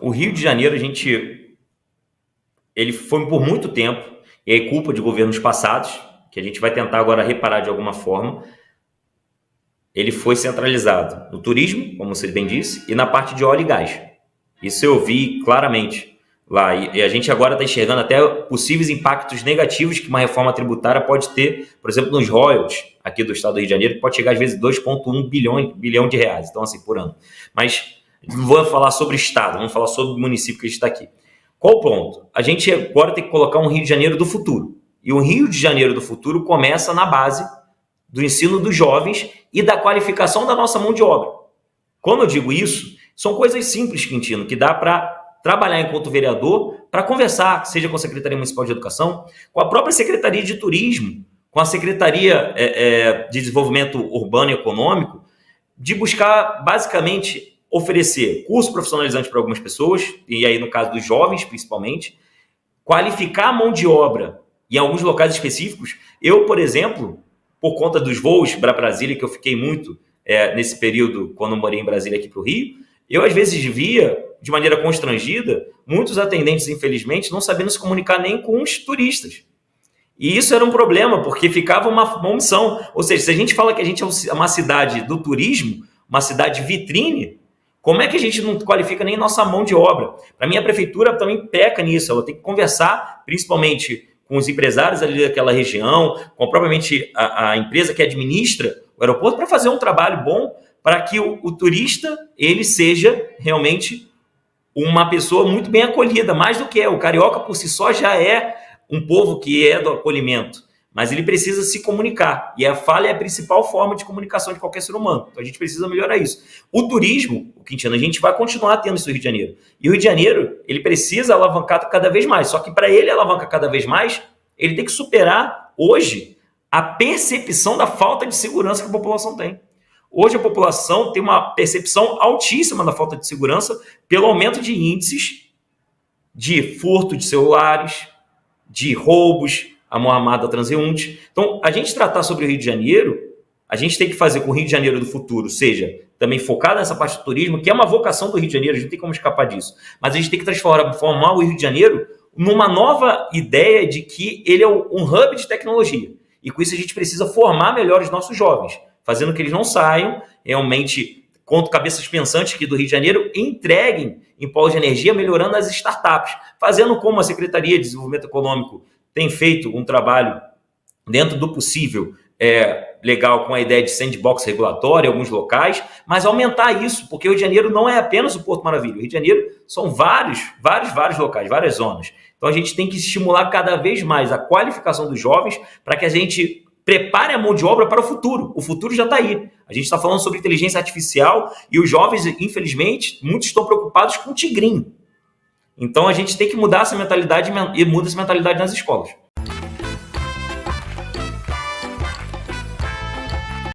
O Rio de Janeiro, ele foi por muito tempo, e é culpa de governos passados, que a gente vai tentar agora reparar de alguma forma, ele foi centralizado no turismo, como você bem disse, e na parte de óleo e gás. Isso eu vi claramente lá. E a gente agora está enxergando até possíveis impactos negativos que uma reforma tributária pode ter, por exemplo, nos royalties aqui do estado do Rio de Janeiro, que pode chegar às vezes 2,1 bilhão de reais, então assim, por ano. Mas não vou falar sobre o estado, vamos falar sobre o município que a gente está aqui. Qual o ponto? A gente agora tem que colocar um Rio de Janeiro do futuro. E o Rio de Janeiro do futuro começa na base do ensino dos jovens e da qualificação da nossa mão de obra. Quando eu digo isso, são coisas simples, Quintino, que dá para trabalhar enquanto vereador, para conversar, seja com a Secretaria Municipal de Educação, com a própria Secretaria de Turismo, com a Secretaria de Desenvolvimento Urbano e Econômico, de buscar, basicamente, oferecer curso profissionalizante para algumas pessoas, e aí no caso dos jovens, principalmente, qualificar a mão de obra em alguns locais específicos. Eu, por exemplo, por conta dos voos para Brasília, que eu fiquei muito nesse período, quando eu morei em Brasília aqui para o Rio, eu às vezes via, de maneira constrangida, muitos atendentes, infelizmente, não sabendo se comunicar nem com os turistas. E isso era um problema, porque ficava uma omissão. Ou seja, se a gente fala que a gente é uma cidade do turismo, uma cidade vitrine, como é que a gente não qualifica nem nossa mão de obra? Para mim, a prefeitura também peca nisso. Ela tem que conversar, principalmente com os empresários ali daquela região, com propriamente a empresa que administra o aeroporto, para fazer um trabalho bom para que o turista ele seja realmente uma pessoa muito bem acolhida, mais do que é. O carioca por si só já é um povo que é do acolhimento, mas ele precisa se comunicar, e a falha é a principal forma de comunicação de qualquer ser humano, então a gente precisa melhorar isso. O turismo, o Quintino, a gente vai continuar tendo isso no Rio de Janeiro, e o Rio de Janeiro, ele precisa alavancar cada vez mais, só que para ele alavancar cada vez mais, ele tem que superar, hoje, a percepção da falta de segurança que a população tem. Hoje a população tem uma percepção altíssima da falta de segurança pelo aumento de índices de furto de celulares, de roubos, a mão armada transeunte. Então, a gente tratar sobre o Rio de Janeiro, a gente tem que fazer com o Rio de Janeiro do futuro seja também focado nessa parte do turismo, que é uma vocação do Rio de Janeiro, a gente não tem como escapar disso. Mas a gente tem que transformar o Rio de Janeiro numa nova ideia de que ele é um hub de tecnologia. E com isso a gente precisa formar melhor os nossos jovens, fazendo que eles não saiam realmente contra cabeças pensantes aqui do Rio de Janeiro, entreguem em polos de energia, melhorando as startups, fazendo como a Secretaria de Desenvolvimento Econômico tem feito um trabalho dentro do possível legal com a ideia de sandbox regulatório em alguns locais, mas aumentar isso, porque o Rio de Janeiro não é apenas o Porto Maravilha, o Rio de Janeiro são vários locais, várias zonas. Então a gente tem que estimular cada vez mais a qualificação dos jovens para que a gente prepare a mão de obra para o futuro. O futuro já está aí. A gente está falando sobre inteligência artificial e os jovens, infelizmente, muitos estão preocupados com o tigrinho. Então a gente tem que mudar essa mentalidade e muda essa mentalidade nas escolas.